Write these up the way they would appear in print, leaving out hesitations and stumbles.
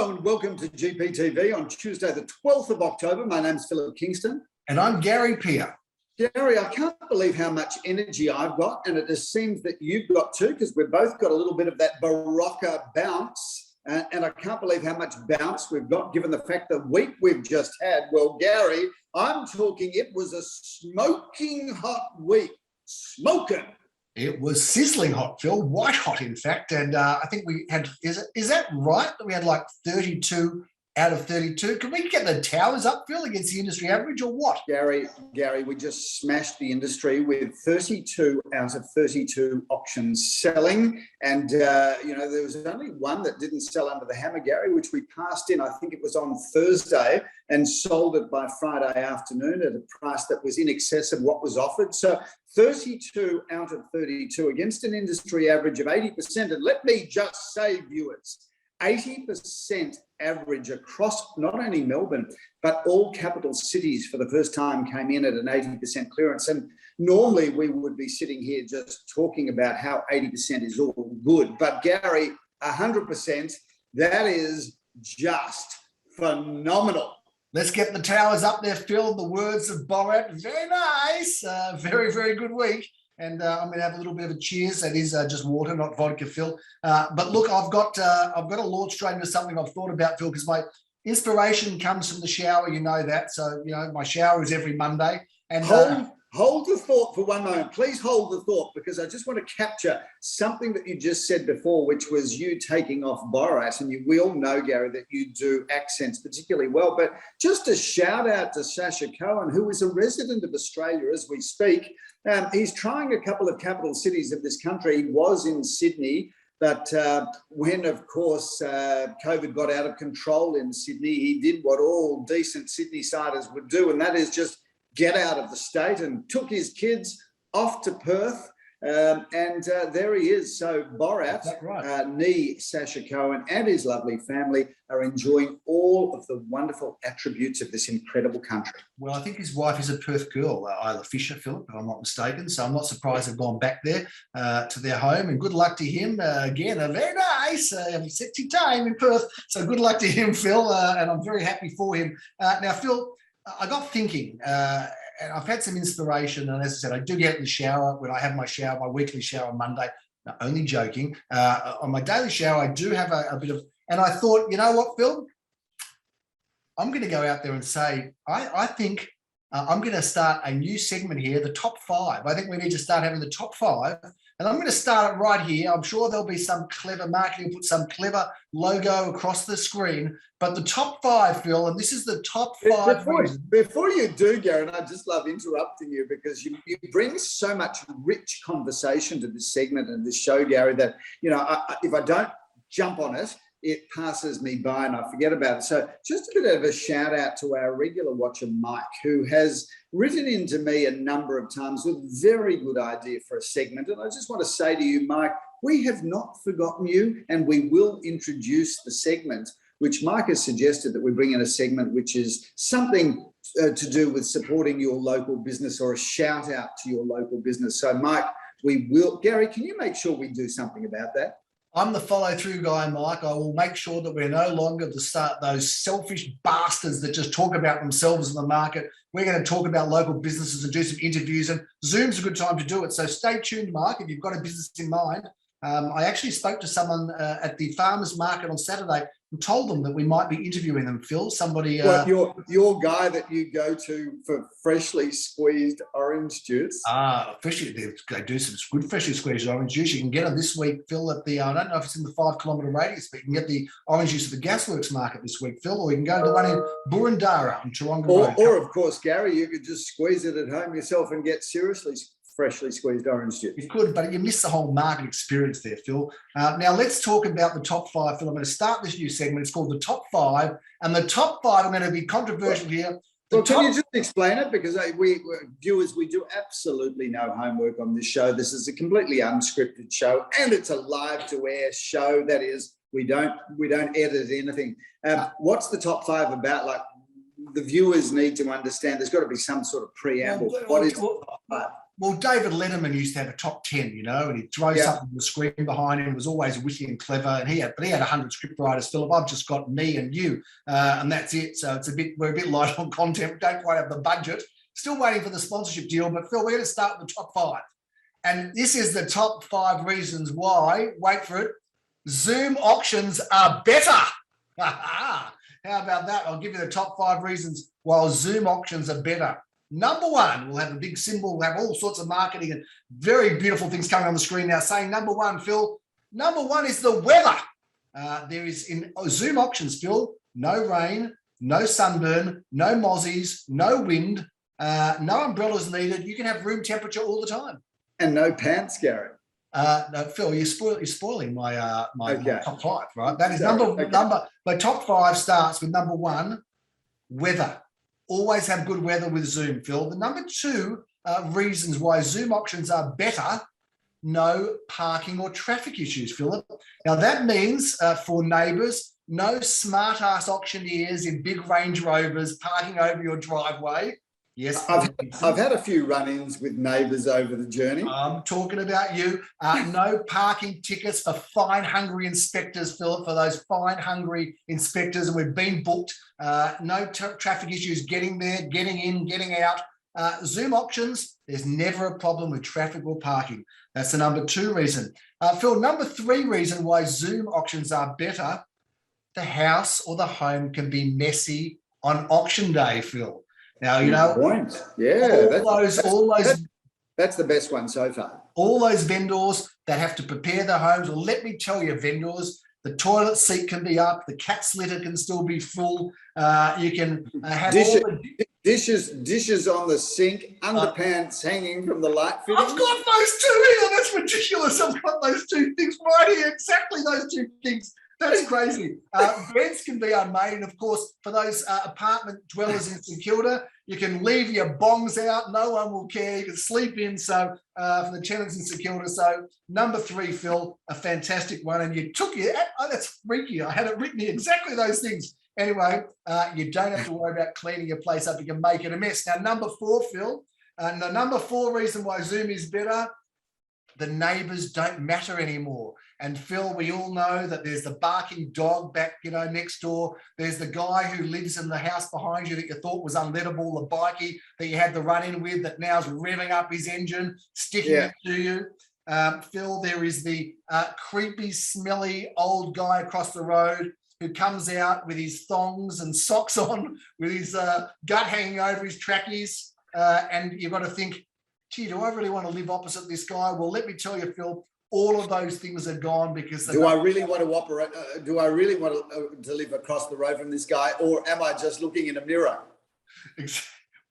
Hello and welcome to GPTV on Tuesday the 12th of October. My name's Philip Kingston. And I'm Gary Peer. Gary, I can't believe how much energy I've got, and it just seems that you've got too, because we've both got a little bit of that Barocca bounce, and I can't believe how much bounce we've got given the fact the week we've just had. Well, Gary, I'm talking it was a smoking hot week. Smoking. It was sizzling hot, Phil, white hot, in fact. And I think we had, is that right? That we had like 32 out of 32. Can we get the towers up, Phil, against the industry average or what? Gary, we just smashed the industry with 32 out of 32 auctions selling. And, there was only one that didn't sell under the hammer, Gary, which we passed in. I think it was on Thursday and sold it by Friday afternoon at a price that was in excess of what was offered. So 32 out of 32 against an industry average of 80%. And let me just say, viewers, 80% average across not only Melbourne, but all capital cities for the first time came in at an 80% clearance. And normally we would be sitting here just talking about how 80% is all good. But Gary, 100%, that is just phenomenal. Let's get the towers up there, Phil. The words of Borat, very nice. Very, very good week. And I'm going to have a little bit of a cheers. That is just water, not vodka, Phil. But look, I've got to launch straight into something I've thought about, Phil, because my inspiration comes from the shower. You know that. So, my shower is every Monday. And hold the thought for one moment. Please hold the thought, because I just want to capture something that you just said before, which was you taking off Borat. And we all know, Gary, that you do accents particularly well. But just a shout out to Sasha Cohen, who is a resident of Australia as we speak. He's trying a couple of capital cities of this country. He was in Sydney, but when, of course, COVID got out of control in Sydney, he did what all decent Sydney-siders would do, and that is just get out of the state, and took his kids off to Perth. And there he is. So Borat, right. Sasha Cohen and his lovely family are enjoying all of the wonderful attributes of this incredible country. Well, I think his wife is a Perth girl, Isla Fisher, Philip, if I'm not mistaken. So I'm not surprised they've gone back there to their home. And good luck to him. Again, a very nice, sexy time in Perth. So good luck to him, Phil. And I'm very happy for him. Now, Phil, I got thinking, and I've had some inspiration. And as I said, I do get in the shower when I have my shower, my weekly shower on Monday. No, only joking. On my daily shower, I do have a bit of, and I thought, you know what, Phil? I'm going to go out there and say, I think I'm going to start a new segment here, the top five. I think we need to start having the top five. And I'm going to start it right here. I'm sure there'll be some clever marketing, put some clever logo across the screen. But the top five, Phil, and this is the top five. Before you do, Garen, I just love interrupting you, because you bring so much rich conversation to this segment and this show, Gary, that, if I don't jump on it, it passes me by and I forget about it. So just a bit of a shout out to our regular watcher, Mike, who has written into me a number of times with a very good idea for a segment. And I just want to say to you, Mike, we have not forgotten you, and we will introduce the segment, which Mike has suggested that we bring in a segment which is something to do with supporting your local business, or a shout out to your local business. So Mike, we will. Gary, can you make sure we do something about that? I'm the follow-through guy, Mike. I will make sure that we're no longer those selfish bastards that just talk about themselves in the market. We're going to talk about local businesses and do some interviews, and Zoom's a good time to do it. So stay tuned, Mark, if you've got a business in mind. I actually spoke to someone at the farmers market on Saturday and told them that we might be interviewing them, Phil. Somebody... your guy that you go to for freshly squeezed orange juice? They do some good freshly squeezed orange juice. You can get it this week, Phil, at the, I don't know if it's in the 5 kilometre radius, but you can get the orange juice at the Gasworks market this week, Phil, or you can go to the one in Burundara on Taronga Road. Or, of course, Gary, you could just squeeze it at home yourself and get seriously freshly squeezed orange juice. You could, but you miss the whole market experience there, Phil. Now, let's talk about the top five, Phil. I'm going to start this new segment. It's called the top five. And the top five, I'm going to be controversial here. Can you just explain it? Because viewers, we do absolutely no homework on this show. This is a completely unscripted show, and it's a live-to-air show. That is, we don't edit anything. What's the top five about? Like, the viewers need to understand. There's got to be some sort of preamble. What is the top five? Well, David Letterman used to have a top 10, you know, and he'd throw something on the screen behind him. It was always witty and clever. And he had 100 script writers, Philip. I've just got me and you, and that's it. So we're a bit light on content. We don't quite have the budget. Still waiting for the sponsorship deal. But Phil, we're going to start with the top 5. And this is the top 5 reasons why, wait for it, Zoom auctions are better. How about that? I'll give you the top 5 reasons why Zoom auctions are better. Number 1, we'll have a big symbol, we'll have all sorts of marketing and very beautiful things coming on the screen now saying number 1, Phil. Number 1 is the weather. There is in Zoom auctions, Phil, no rain, no sunburn, no mozzies, no wind, no umbrellas needed. You can have room temperature all the time. And no pants, Gary. No, Phil, you're spoiling my my top 5, right? That is my top 5 starts with number 1, weather. Always have good weather with Zoom, Phil. The number 2 reasons why Zoom auctions are better, no parking or traffic issues, Philip. Now, that means for neighbours, no smart-ass auctioneers in big Range Rovers parking over your driveway. Yes, I've had a few run-ins with neighbours over the journey. I'm talking about you. No parking tickets for fine-hungry inspectors, Philip, for those fine-hungry inspectors, and we've been booked. No traffic issues getting there, getting in, getting out. Zoom auctions, there's never a problem with traffic or parking. That's the number 2 reason. Phil, number 3 reason why Zoom auctions are better, the house or the home can be messy on auction day, Phil. Now, you know, that's the best one so far. All those vendors that have to prepare their homes. Well, let me tell you, vendors, the toilet seat can be up, the cat's litter can still be full. You can have dishes on the sink, underpants hanging from the light fitting. I've got those 2 here. That's ridiculous. I've got those 2 things right here. Exactly those 2 things. That's crazy. Beds can be unmade. And of course, for those apartment dwellers in St Kilda, you can leave your bongs out. No one will care. You can sleep in. So for the tenants in St Kilda. So number 3, Phil, a fantastic one. And you took it. Oh, that's freaky. I had it written here. Exactly those things. Anyway, you don't have to worry about cleaning your place up. You can make it a mess. Now, number 4, Phil, and the number 4 reason why Zoom is better, the neighbours don't matter anymore. And Phil, we all know that there's the barking dog back, you know, next door. There's the guy who lives in the house behind you that you thought was unlettable, the bikie that you had the run-in with that now's revving up his engine, sticking it to you. Phil, there is the creepy, smelly old guy across the road who comes out with his thongs and socks on, with his gut hanging over his trackies. And you've got to think, gee, do I really want to live opposite this guy? Well, let me tell you, Phil, all of those things are gone because do I really want to operate? Do I really want to live across the road from this guy, or am I just looking in a mirror?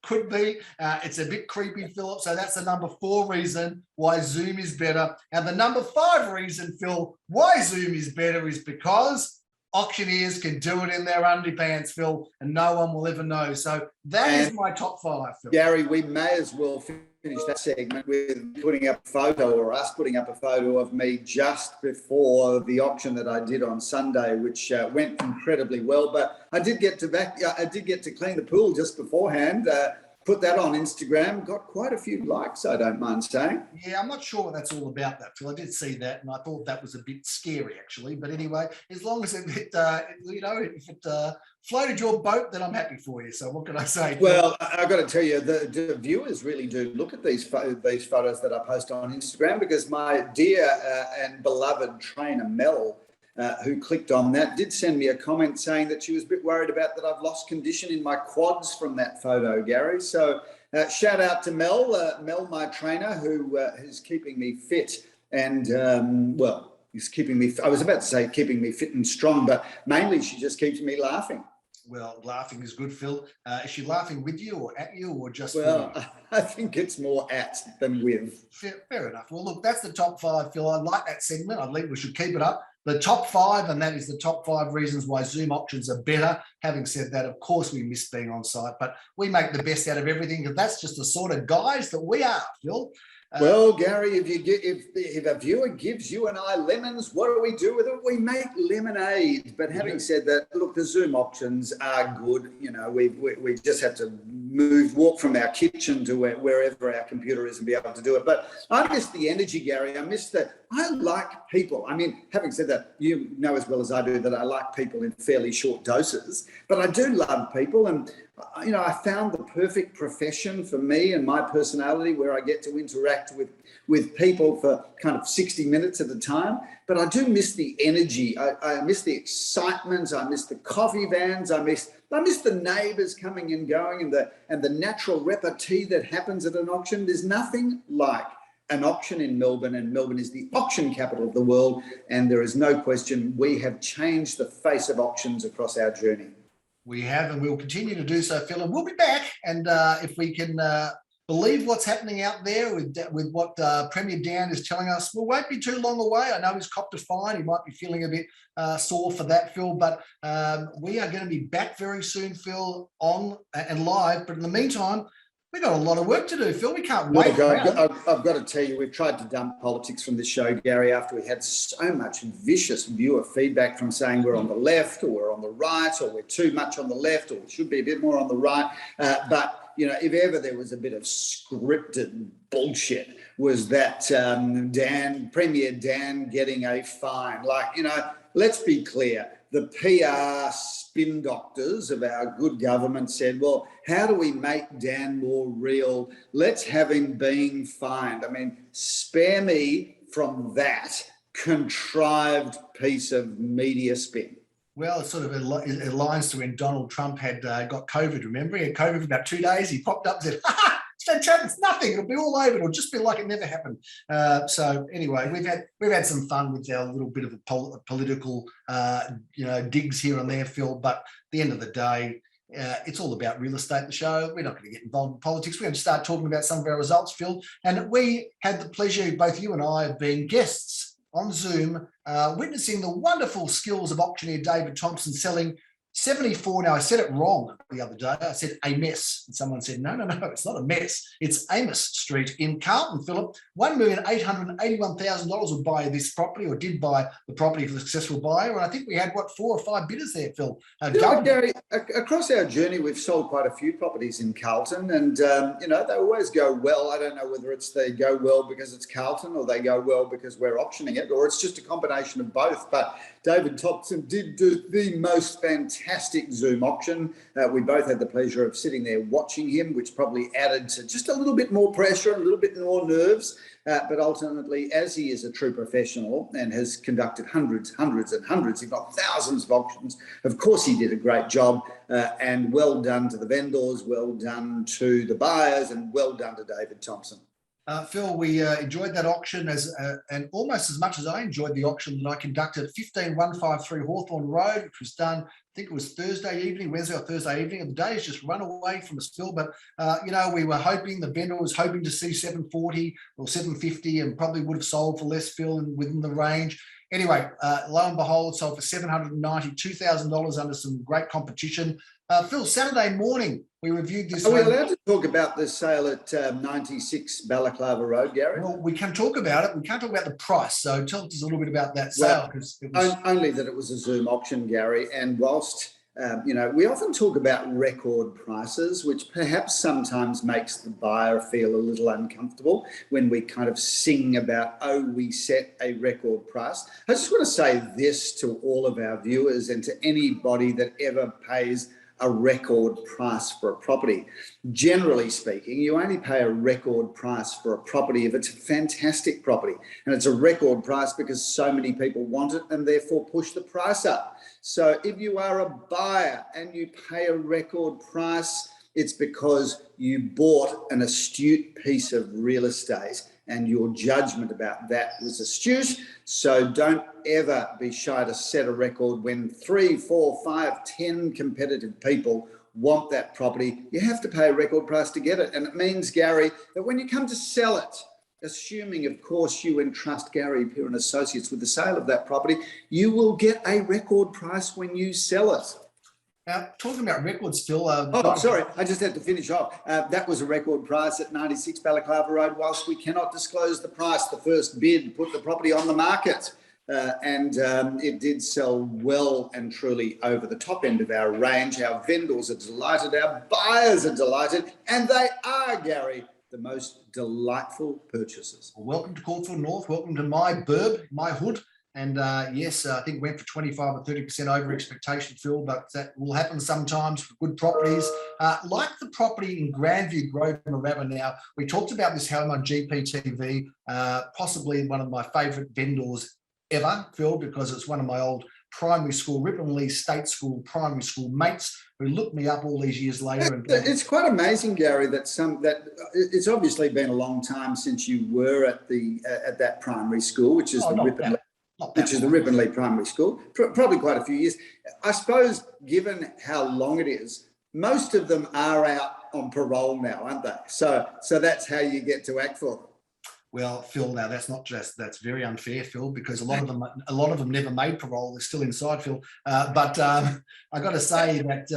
Could be. It's a bit creepy, Philip. So that's the number 4 reason why Zoom is better. And the number 5 reason, Phil, why Zoom is better is because auctioneers can do it in their underpants, Phil, and no one will ever know. So that is my top 5, Phil. Gary, we may as well finish that segment with putting up a photo, or us putting up a photo of me just before the auction that I did on Sunday, which went incredibly well. But I did get to clean the pool just beforehand. Put that on Instagram, got quite a few likes, I don't mind saying. Yeah, I'm not sure what that's all about, that, Phil. I did see that, and I thought that was a bit scary, actually. But anyway, as long as it floated your boat, then I'm happy for you. So what can I say? Well, I've got to tell you, the viewers really do look at these photos that I post on Instagram, because my dear and beloved trainer, Mel, who clicked on that, did send me a comment saying that she was a bit worried about that I've lost condition in my quads from that photo, Gary. So shout out to Mel, my trainer, who is keeping me fit and, he's keeping me, I was about to say keeping me fit and strong, but mainly she just keeps me laughing. Well, laughing is good, Phil. Is she laughing with you or at you or just Well, I think it's more at than with. Fair enough. Well, look, that's the top 5, Phil. I like that segment. I think we should keep it up. The top 5, and that is the top 5 reasons why Zoom auctions are better. Having said that, of course, we miss being on site, but we make the best out of everything, because that's just the sort of guys that we are, Phil. Well, Gary, if a viewer gives you and I lemons, what do we do with it? We make lemonade. But having said that, look, the Zoom options are good. You know, we just have to walk from our kitchen to wherever our computer is and be able to do it. But I miss the energy, Gary. I like people. I mean, having said that, you know as well as I do that I like people in fairly short doses, but I do love people. And, you know, I found the perfect profession for me and my personality where I get to interact with people for kind of 60 minutes at a time. But I do miss the energy. I miss the excitement. I miss the coffee vans. I miss the neighbours coming and going and the natural repartee that happens at an auction. There's nothing like an auction in Melbourne, and Melbourne is the auction capital of the world. And there is no question we have changed the face of auctions across our journey. We have, and we'll continue to do so, Phil. And we'll be back. And if we can believe what's happening out there with what Premier Dan is telling us, we won't be too long away. I know he's copped a fine. He might be feeling a bit sore for that, Phil. But we are going to be back very soon, Phil, on and live. But in the meantime, we've got a lot of work to do, Phil. We can't wait. I've got to tell you, we've tried to dump politics from this show, Gary, after we had so much vicious viewer feedback from saying we're on the left or we're on the right or we're too much on the left or we should be a bit more on the right. But, you know, if ever there was a bit of scripted bullshit, was that Premier Dan getting a fine. Like, you know, let's be clear. The PR spin doctors of our good government said, well, how do we make Dan more real? Let's have him being fined. I mean, spare me from that contrived piece of media spin. Well, it sort of aligns to when Donald Trump had got COVID, remember? He had COVID for about 2 days. He popped up and said, it's fantastic, it's nothing. It'll be all over. It'll just be like it never happened. So anyway, we've had some fun with our little bit of a political, digs here and there, Phil. But at the end of the day, it's all about real estate, the show. We're not going to get involved in politics. We're going to start talking about some of our results, Phil. And we had the pleasure, both you and I, of being guests on Zoom, witnessing the wonderful skills of auctioneer David Thompson selling 74. Now, I said it wrong the other day. I said a mess. And someone said, no, it's not a mess. It's Amos Street in Carlton, Philip. $1,881,000 would buy this property, or did buy the property for the successful buyer. And I think we had, 4 or 5 bidders there, Phil. Gary, across our journey, we've sold quite a few properties in Carlton. And, they always go well. I don't know whether they go well because it's Carlton or they go well because we're auctioning it, or it's just a combination of both. But David Thompson did do the most fantastic Zoom auction. We both had the pleasure of sitting there watching him, which probably added to just a little bit more pressure, a little bit more nerves. But ultimately, as he is a true professional and has conducted hundreds and hundreds, if not thousands of auctions, of course he did a great job. And well done to the vendors, well done to the buyers, and well done to David Thompson. Phil, we enjoyed that auction and almost as much as I enjoyed the auction that I conducted at 15153 Hawthorne Road, which was done, I think it was Wednesday or Thursday evening, and the day has just run away from us, Phil. But, we were hoping, the vendor was hoping to see 740 or 750 and probably would have sold for less, Phil, and within the range. Anyway, lo and behold, sold for $792,000 under some great competition. Phil, Saturday morning, we reviewed this. Are we allowed to talk about the sale at 96 Balaclava Road, Gary? Well, we can talk about it. We can't talk about the price. So tell us a little bit about that sale. Only that it was a Zoom auction, Gary. And whilst, we often talk about record prices, which perhaps sometimes makes the buyer feel a little uncomfortable when we kind of sing about, we set a record price. I just want to say this to all of our viewers and to anybody that ever pays a record price for a property. Generally speaking, you only pay a record price for a property if it's a fantastic property. And it's a record price because so many people want it and therefore push the price up. So if you are a buyer and you pay a record price, it's because you bought an astute piece of real estate and your judgment about that was astute. So don't ever be shy to set a record when 3, 4, 5, 10 competitive people want that property. You have to pay a record price to get it. And it means, Gary, that when you come to sell it, assuming, of course, you entrust Gary Peer and Associates with the sale of that property, you will get a record price when you sell it. Now, talking about records, Phil. Oh, sorry, I just had to finish off. That was a record price at 96 Balaclava Road. Whilst we cannot disclose the price, the first bid put the property on the market. And it did sell well and truly over the top end of our range. Our vendors are delighted, our buyers are delighted, and they are, Gary, the most delightful purchasers. Well, welcome to Caulfield North. Welcome to my burb, my hood. And yes, I think went for 25 or 30% over expectation, Phil, but that will happen sometimes for good properties. Like the property in Grandview Grove, Moorabbin. Now, we talked about this home on GPTV, possibly one of my favourite vendors ever, Phil, because it's one of my old primary school, Ripon Lee State School primary school mates who looked me up all these years later. And it's quite amazing, Gary, that it's obviously been a long time since you were at that primary school, which is the Ripon Lee Primary School, probably quite a few years. I suppose, given how long it is, most of them are out on parole now, aren't they? So that's how you get to act for them. Well, Phil, now that's very unfair, Phil, because a lot of them never made parole. They're still inside, Phil. But I got to say that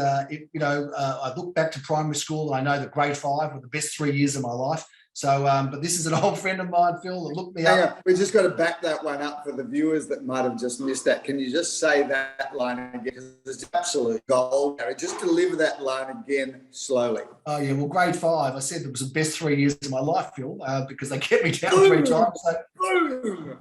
I look back to primary school and I know that grade 5 were the best 3 years of my life. So, but this is an old friend of mine, Phil, that looked me up. Yeah, we just got to back that one up for the viewers that might have just missed that. Can you just say that line again? Because it's absolute gold, Gary. Just deliver that line again slowly. Oh, yeah. Well, grade 5, I said it was the best 3 years of my life, Phil, because they kept me down 3 times. So, boom.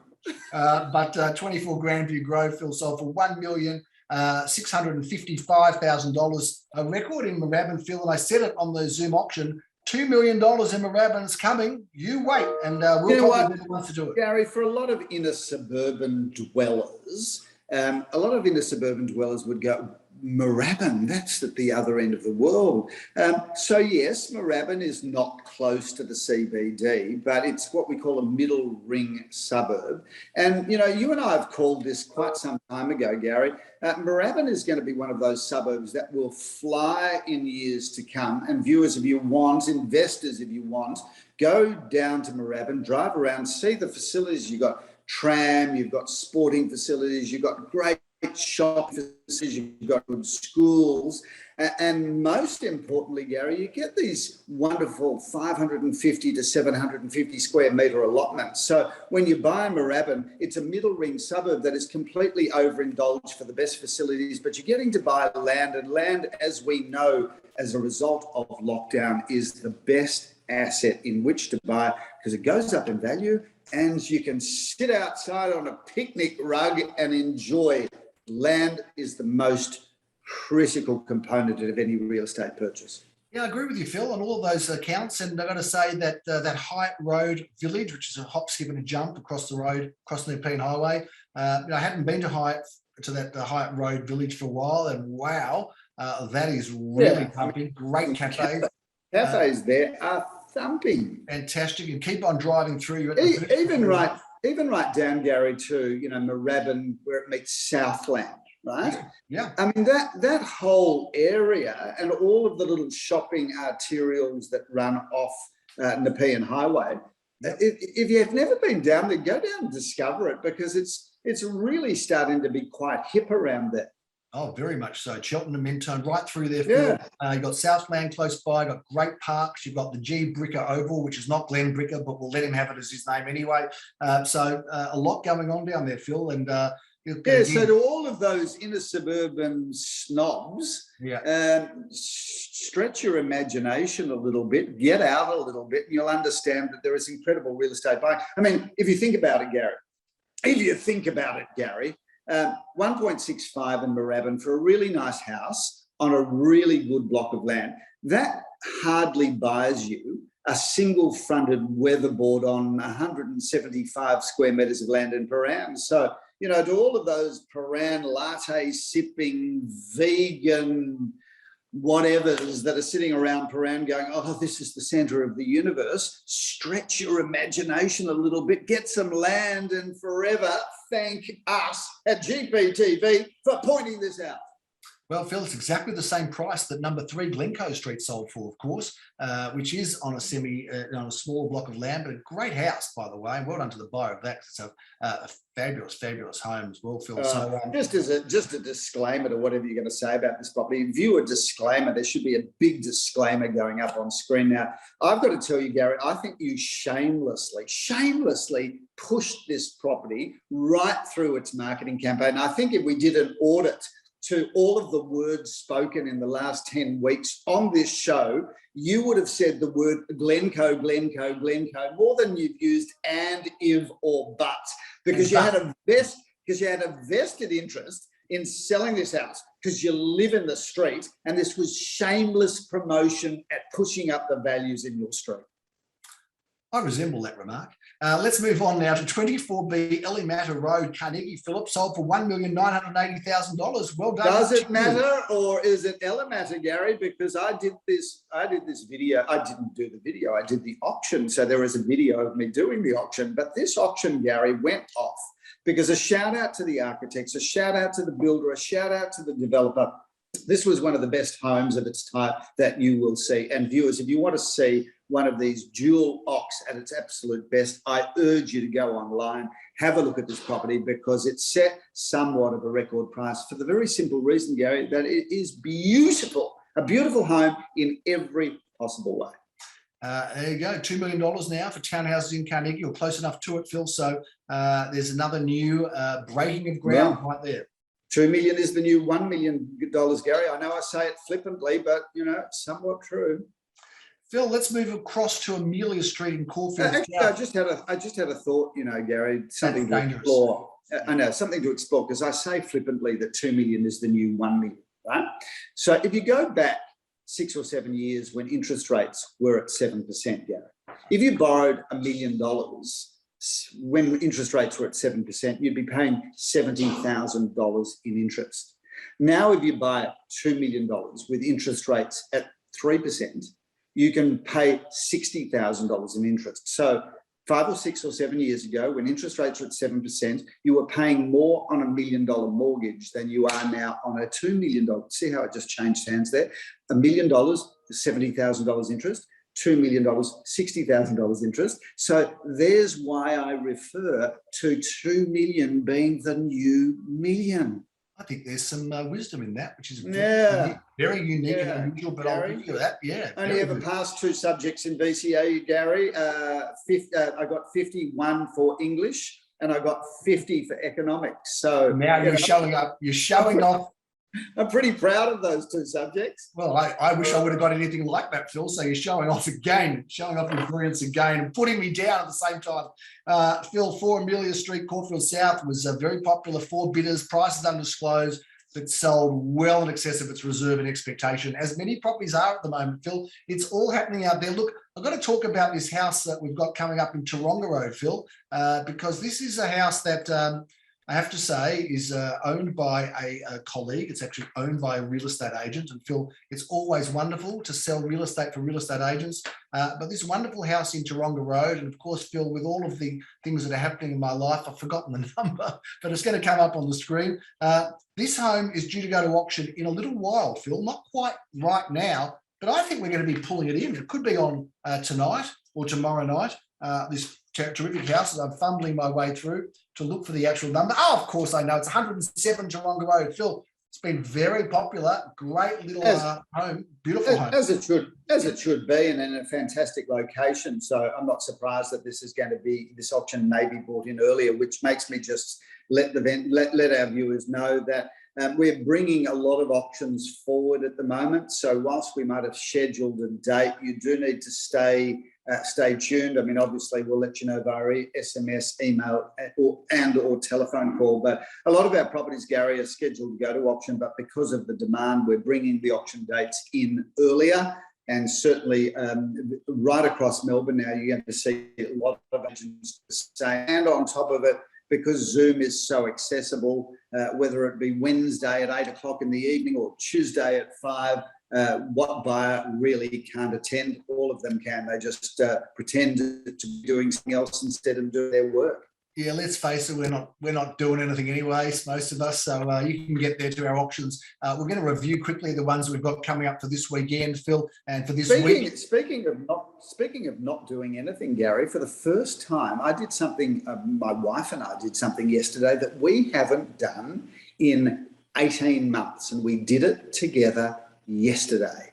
But 24 Grandview Grove, Phil, sold for $1,655,000. A record in Moorabbin, Phil, and I said it on the Zoom auction. $2 million in Moorabbin's coming. You wait, and we'll probably be the ones to do it. Gary, for a lot of inner suburban dwellers, would go, Moorabbin, that's at the other end of the world. So yes, Moorabbin is not close to the CBD, but it's what we call a middle ring suburb. And, you and I have called this quite some time ago, Gary. Moorabbin is going to be one of those suburbs that will fly in years to come. And viewers, if you want, investors, if you want, go down to Moorabbin, drive around, see the facilities. You've got tram, you've got sporting facilities, you've got great shop facilities, you've got good schools, and most importantly, Gary, you get these wonderful 550 to 750 square metre allotments. So when you buy Moorabbin, it's a middle ring suburb that is completely overindulged for the best facilities, but you're getting to buy land, and land, as we know, as a result of lockdown, is the best asset in which to buy because it goes up in value and you can sit outside on a picnic rug and enjoy. Land is the most critical component of any real estate purchase. Yeah, I agree with you, Phil, on all of those accounts. And I've got to say that that Hyatt Road Village, which is a hop, skip and a jump across the road, across the Nepean Highway. I hadn't been to that Hyatt Road Village for a while, and wow, that is really pumping. Great cafes. Cafes there are thumping. Fantastic. And keep on driving through. Even right down, Gary, to Moorabbin, where it meets Southland, right? Yeah. I mean, that whole area and all of the little shopping arterials that run off Nepean Highway. If you've never been down there, go down and discover it, because it's really starting to be quite hip around there. Oh, very much so. Cheltenham, Mentone, right through there, Phil. Yeah. You've got Southland close by, got great parks. You've got the G. Bricker Oval, which is not Glen Bricker, but we'll let him have it as his name anyway. So a lot going on down there, Phil. And so to all of those inner suburban snobs, stretch your imagination a little bit, get out a little bit, and you'll understand that there is incredible real estate buying. I mean, if you think about it, Gary, 1.65 in Moorabbin for a really nice house on a really good block of land, that hardly buys you a single-fronted weatherboard on 175 square metres of land in Paran. So, to all of those Paran latte-sipping, vegan whatevers that are sitting around Paran going, oh, this is the centre of the universe, stretch your imagination a little bit, get some land, and forever thank us at GPTV for pointing this out. Well, Phil, it's exactly the same price that number 3 Glencoe Street sold for, of course, which is on on a small block of land, but a great house, by the way. Well done to the buyer of that. It's a fabulous, fabulous home as well, Phil. Just a disclaimer to whatever you're going to say about this property. Viewer disclaimer. There should be a big disclaimer going up on screen now. I've got to tell you, Gary, I think you shamelessly pushed this property right through its marketing campaign. I think if we did an audit to all of the words spoken in the last 10 weeks on this show, you would have said the word Glencoe more than you've used and, if, or but, because you had a vested interest in selling this house because you live in the street, and this was shameless promotion at pushing up the values in your street. I resemble that remark. Let's move on now to 24B Elliemata Road, Carnegie, Phillip, sold for $1,980,000. Well done. Does it matter, or is it Elliemata, Gary? Because I did this video. I didn't do the video. I did the auction. So there is a video of me doing the auction. But this auction, Gary, went off because a shout out to the architects, a shout out to the builder, a shout out to the developer. This was one of the best homes of its type that you will see. And viewers, if you want to see one of these dual ox at its absolute best, I urge you to go online, have a look at this property, because it's set somewhat of a record price for the very simple reason, Gary, that it is beautiful, a beautiful home in every possible way. There you go, $2 million now for townhouses in Carnegie, or close enough to it, Phil. So there's another new breaking of ground right there. 2 million is the new $1 million, Gary. I know I say it flippantly, but it's somewhat true. Phil, let's move across to Amelia Street in Caulfield. Actually, I just had a thought, Gary, something to explore. I know, something to explore, because I say flippantly that 2 million is the new 1 million, right? So if you go back 6 or 7 years when interest rates were at 7%, Gary, if you borrowed $1 million when interest rates were at 7%, you'd be paying $70,000 in interest. Now, if you buy $2 million with interest rates at 3%, you can pay $60,000 in interest. So 5 or 6 or 7 years ago, when interest rates were at 7%, you were paying more on $1 million mortgage than you are now on a $2 million. See how it just changed hands there? $1 million, $70,000 interest. $2 million, $60,000 interest. So there's why I refer to 2 million being the new million. I think there's some wisdom in that, which is very unique and unusual, but Gary, I'll give you that. Yeah. Only ever passed 2 subjects in VCA, Gary. I got 51 for English and I got 50 for economics. So now you're showing up. You're showing off. I'm pretty proud of those 2 subjects. Well, I wish I would have got anything like that, Phil. So you're showing off again, showing off your brilliance again, and putting me down at the same time. Phil, 4 Amelia Street, Caulfield South, was very popular. 4 bidders, prices undisclosed, but sold well in excess of its reserve and expectation, as many properties are at the moment, Phil. It's all happening out there. Look, I've got to talk about this house that we've got coming up in Taronga Road, Phil, because this is a house that I have to say is owned by a colleague. It's actually owned by a real estate agent. And Phil, it's always wonderful to sell real estate for real estate agents. But this wonderful house in Taronga Road, and of course, Phil, with all of the things that are happening in my life, I've forgotten the number, but it's going to come up on the screen. This home is due to go to auction in a little while, Phil, not quite right now, but I think we're going to be pulling it in. It could be on tonight or tomorrow night. This terrific house that I'm fumbling my way through to look for the actual number. Oh, of course I know. It's 107 Taronga Road. Phil, it's been very popular. Great little home. Beautiful home. As it should be, and in a fantastic location. So I'm not surprised that this auction may be brought in earlier, which makes me just let our viewers know that we're bringing a lot of auctions forward at the moment. So whilst we might have scheduled a date, you do need to stay tuned. I mean, obviously, we'll let you know via SMS, email, or telephone call. But a lot of our properties, Gary, are scheduled to go to auction. But because of the demand, we're bringing the auction dates in earlier. And certainly right across Melbourne now, you're going to see a lot of agents say, and on top of it, because Zoom is so accessible, whether it be Wednesday at 8 o'clock in the evening or Tuesday at 5, what buyer really can't attend? All of them can. They just pretend to be doing something else instead of doing their work. Yeah, let's face it, we're not doing anything anyway, most of us. So you can get there to our auctions. We're going to review quickly the ones we've got coming up for this weekend, Phil, and for this week. Speaking of not doing anything, Gary, for the first time, I did something. My wife and I did something yesterday that we haven't done in 18 months, and we did it together yesterday.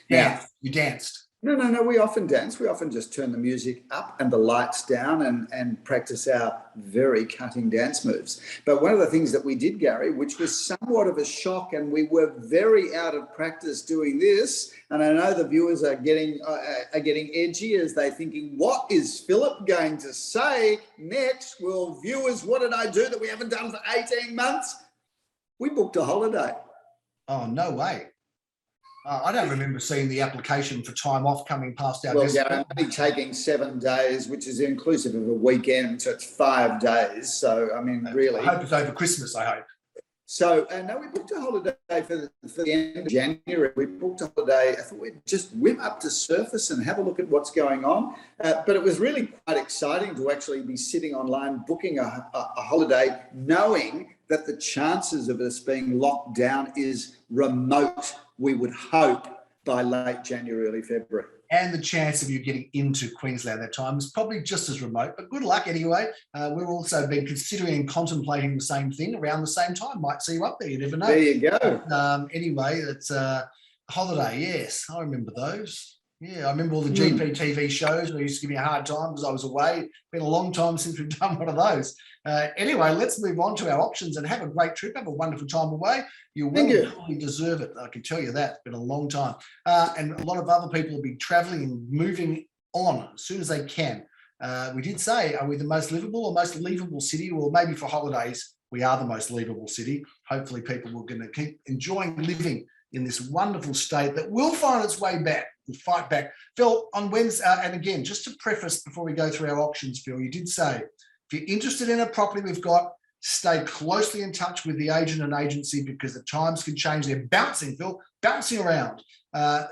Yeah, you danced. No. We often dance. We often just turn the music up and the lights down and practice our very cutting dance moves. But one of the things that we did, Gary, which was somewhat of a shock, and we were very out of practice doing this, and I know the viewers are getting edgy as they're thinking, what is Philip going to say next? Well, viewers, what did I do that we haven't done for 18 months? We booked a holiday. Oh, no way. I don't remember seeing the application for time off coming past our desk. Well, yeah, I'm only taking 7 days, which is inclusive of a weekend, so it's 5 days. So, I mean, really. I hope it's over Christmas, I hope. So, no, we booked a holiday for the end of January. We booked a holiday. I thought we'd just whip up to surface and have a look at what's going on. But it was really quite exciting to actually be sitting online booking a holiday, knowing that the chances of us being locked down is remote, we would hope, by late January, early February. And the chance of you getting into Queensland at that time is probably just as remote, but good luck anyway. We've also been considering and contemplating the same thing around the same time. Might see you up there, you never know. There you go. Anyway, it's a holiday, yes. I remember those. Yeah, I remember all the GPTV shows where you used to give me a hard time because I was away. Been a long time since we've done one of those. Anyway, let's move on to our options and have a great trip. Have a wonderful time away. You will probably deserve it. I can tell you that. It's been a long time. And a lot of other people will be traveling and moving on as soon as they can. We did say, are we the most livable or most leavable city? Well, maybe for holidays, we are the most leavable city. Hopefully people are going to keep enjoying living in this wonderful state that will find its way back. We'll fight back. Phil, on Wednesday, and again, just to preface before we go through our auctions, Phil, you did say, if you're interested in a property we've got, stay closely in touch with the agent and agency because the times can change. They're bouncing, Phil, bouncing around.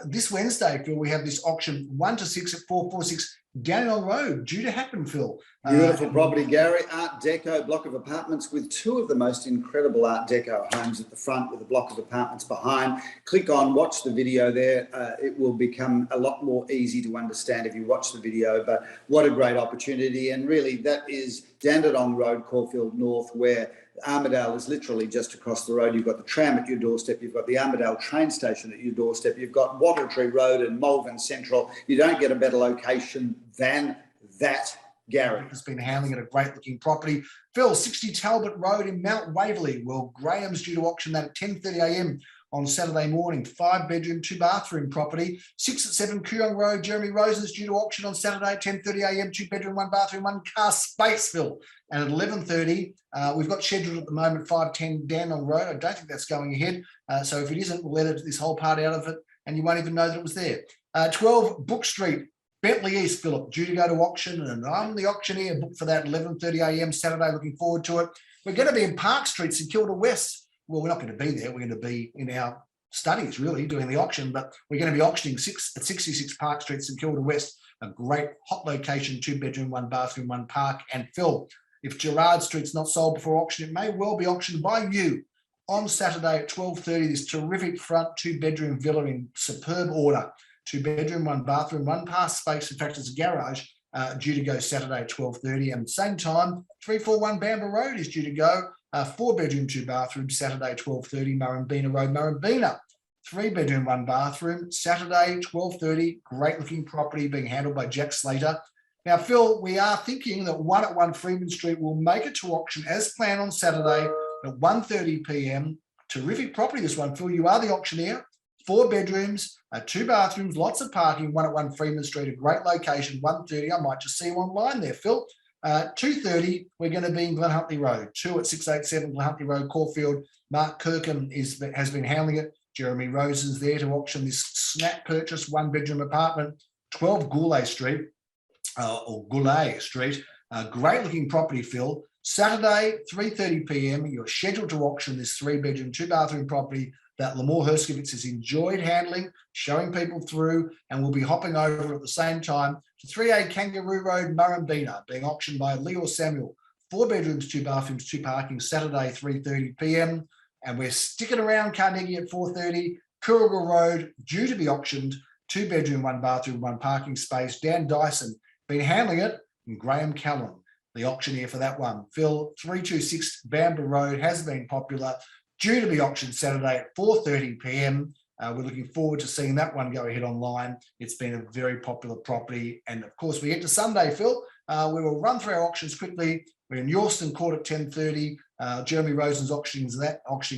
This Wednesday, Phil, we have this auction 1 to 6 at 446 Elliemata Road, due to happen, Phil. Beautiful property, Gary. Art Deco block of apartments with 2 of the most incredible Art Deco homes at the front with a block of apartments behind. Click on, watch the video there. It will become a lot more easy to understand if you watch the video, but what a great opportunity. And really, that is Dandenong Road, Caulfield North, where Armidale is literally just across the road. You've got the tram at your doorstep. You've got the Armidale train station at your doorstep. You've got Wattle Tree Road and Malvern Central. You don't get a better location than that, Gary. Has been handling it, a great looking property. Phil, 60 Talbot Road in Mount Waverley. Well, Graham's due to auction that at 10:30 a.m. on Saturday morning. 5-bedroom, 2-bathroom property. 6 at 7 Kooyong Road. Jeremy Rosen's due to auction on Saturday at 10:30 a.m. 2-bedroom, 1-bathroom, 1-car space, Phil. And at 11:30, we've got scheduled at the moment 510 Dandenong Road. I don't think that's going ahead. So if it isn't, we'll edit this whole part out of it and you won't even know that it was there. 12 Book Street, Bentley East, Philip, due to go to auction. And I'm the auctioneer, booked for that 11:30 a.m. Saturday. Looking forward to it. We're going to be in Park Street, St Kilda West. Well, we're not going to be there. We're going to be in our studies, really, doing the auction. But we're going to be auctioning at 66 Park Street, St Kilda West. A great hot location, 2-bedroom, 1-bathroom, 1-park. And Phil, if Gerard Street's not sold before auction, it may well be auctioned by you on Saturday at 12:30. This terrific front 2-bedroom villa in superb order. 2-bedroom, 1-bathroom, 1-car space. In fact, it's a garage due to go Saturday at 12:30. And same time, 341 Bamber Road is due to go. 4-bedroom, 2-bathroom, Saturday 12:30. Murrumbina Road, Murrumbina. 3-bedroom, 1-bathroom, Saturday 12:30. Great looking property being handled by Jack Slater. Now, Phil, we are thinking that 1 at 1 Freeman Street will make it to auction as planned on Saturday at 1:30 p.m. Terrific property, this one, Phil. You are the auctioneer. 4 bedrooms, 2 bathrooms, lots of parking. 1 at 1 Freeman Street, a great location. 1:30. I might just see you online there, Phil. 2:30, we're going to be in Glen Huntley Road. 2 at 687 Glen Huntley Road, Caulfield. Mark Kirkham has been handling it. Jeremy Rose is there to auction this snap purchase 1-bedroom apartment, 12 Goulet Street. Great looking property, Phil. Saturday, 3:30 p.m. You're scheduled to auction this 3-bedroom, 2-bathroom property that Lamore Herskovitz has enjoyed handling, showing people through, and will be hopping over at the same time to 3A Kangaroo Road, Murrumbina, being auctioned by Leo Samuel. 4 bedrooms, 2 bathrooms, 2 parking, Saturday, 3:30 p.m. And we're sticking around Carnegie at 4:30. Kooragal Road, due to be auctioned, 2 bedroom, 1 bathroom, 1 parking space. Dan Dyson been handling it, and Graham Callan, the auctioneer for that one. Phil, 326 Bamber Road has been popular, due to be auctioned Saturday at 4:30 p.m. We're looking forward to seeing that one go ahead online. It's been a very popular property. And of course, we get to Sunday, Phil. We will run through our auctions quickly. We're in Yorston Court at 10:30. Jeremy Rosen's auctioning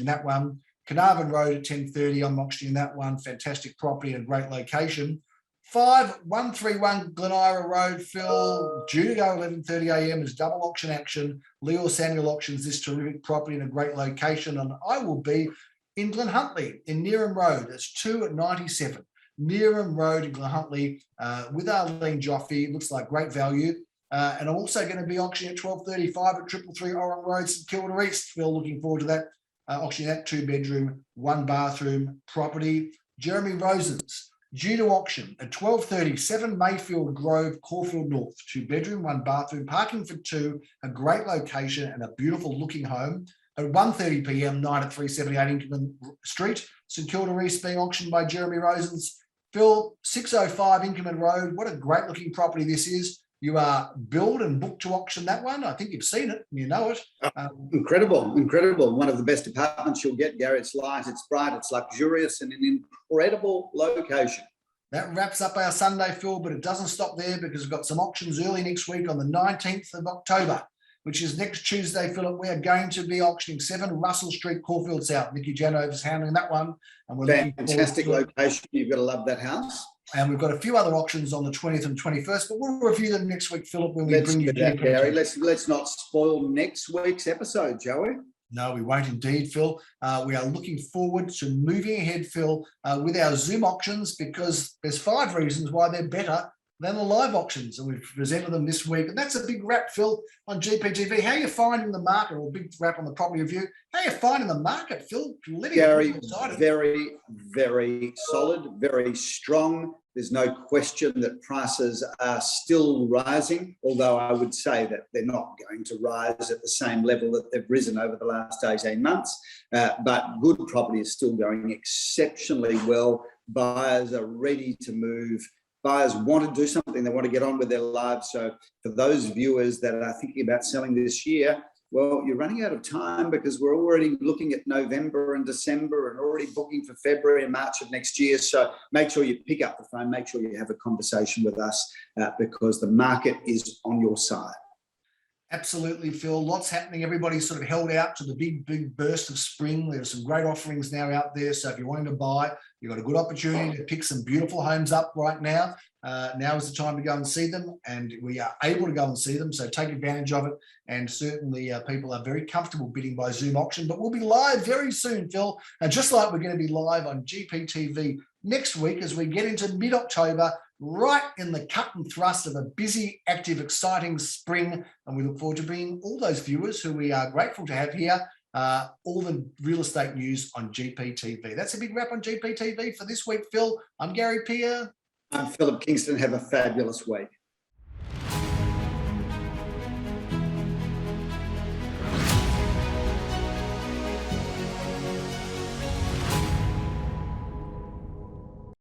that one. Carnarvon Road at 10:30. I'm auctioning that one. Fantastic property and great location. 5131 Glen Road, Phil, due to go 11:30 a.m. is double auction action. Leo Samuel auctions this terrific property in a great location, and I will be in Glen Huntly in Nearham Road. It's 2 at 97 Nearham Road in Glen Huntly with Arlene Joffe. Looks like great value. And I'm also going to be auctioning at 12:35 at 333 Oran Road, St Kilda East. Phil, looking forward to that. Auctioning that 2 bedroom, 1 bathroom property. Jeremy Rosen's due to auction at 12:30, 7 Mayfield Grove, Caulfield North, 2 bedroom, 1 bathroom, parking for 2, a great location and a beautiful looking home. At 1:30 p.m, 9 at 378 Inkerman Street, St Kilda East, being auctioned by Jeremy Rosen's. Phil, 605 Inkerman Road. What a great looking property this is. You are billed and booked to auction that one. I think you've seen it and you know it. Incredible, incredible. One of the best apartments you'll get, Gary. It's light, it's bright, it's luxurious, and an incredible location. That wraps up our Sunday, Phil, but it doesn't stop there because we've got some auctions early next week on the 19th of October, which is next Tuesday, Philip. We are going to be auctioning 7 Russell Street, Caulfield South. Nikki Janover is handling that one. And we're fantastic location. You've got to love that house. And we've got a few other auctions on the 20th and 21st, but we'll review them next week, Philip, when we bring you that, Gary. Let's not spoil next week's episode, shall we? No, we won't indeed, Phil. We are looking forward to moving ahead, Phil, with our Zoom auctions, because there's 5 reasons why they're better than the live auctions, and we've presented them this week. And that's a big wrap, Phil, on GPTV. How are you finding the market? Or a big wrap on the property review. How are you finding the market, Phil? Gary, very, very solid, very strong. There's no question that prices are still rising, although I would say that they're not going to rise at the same level that they've risen over the last 18 months. But good property is still going exceptionally well. Buyers are ready to move. Buyers want to do something. They want to get on with their lives. So for those viewers that are thinking about selling this year, well, you're running out of time because we're already looking at November and December and already booking for February and March of next year. So make sure you pick up the phone, make sure you have a conversation with us because the market is on your side. Absolutely, Phil. Lots happening. Everybody's sort of held out to the big burst of spring. There's some great offerings now out there. So if you're wanting to buy, you've got a good opportunity to pick some beautiful homes up right now. Now is the time to go and see them, and we are able to go and see them. So take advantage of it. And certainly people are very comfortable bidding by Zoom auction, but we'll be live very soon, Phil. And just like we're going to be live on GPTV next week as we get into mid-October, right in the cut and thrust of a busy, active, exciting spring. And we look forward to bringing all those viewers who we are grateful to have here, all the real estate news on GPTV. That's a big wrap on GPTV for this week, Phil. I'm Gary Peer. I'm Philip Kingston. Have a fabulous week.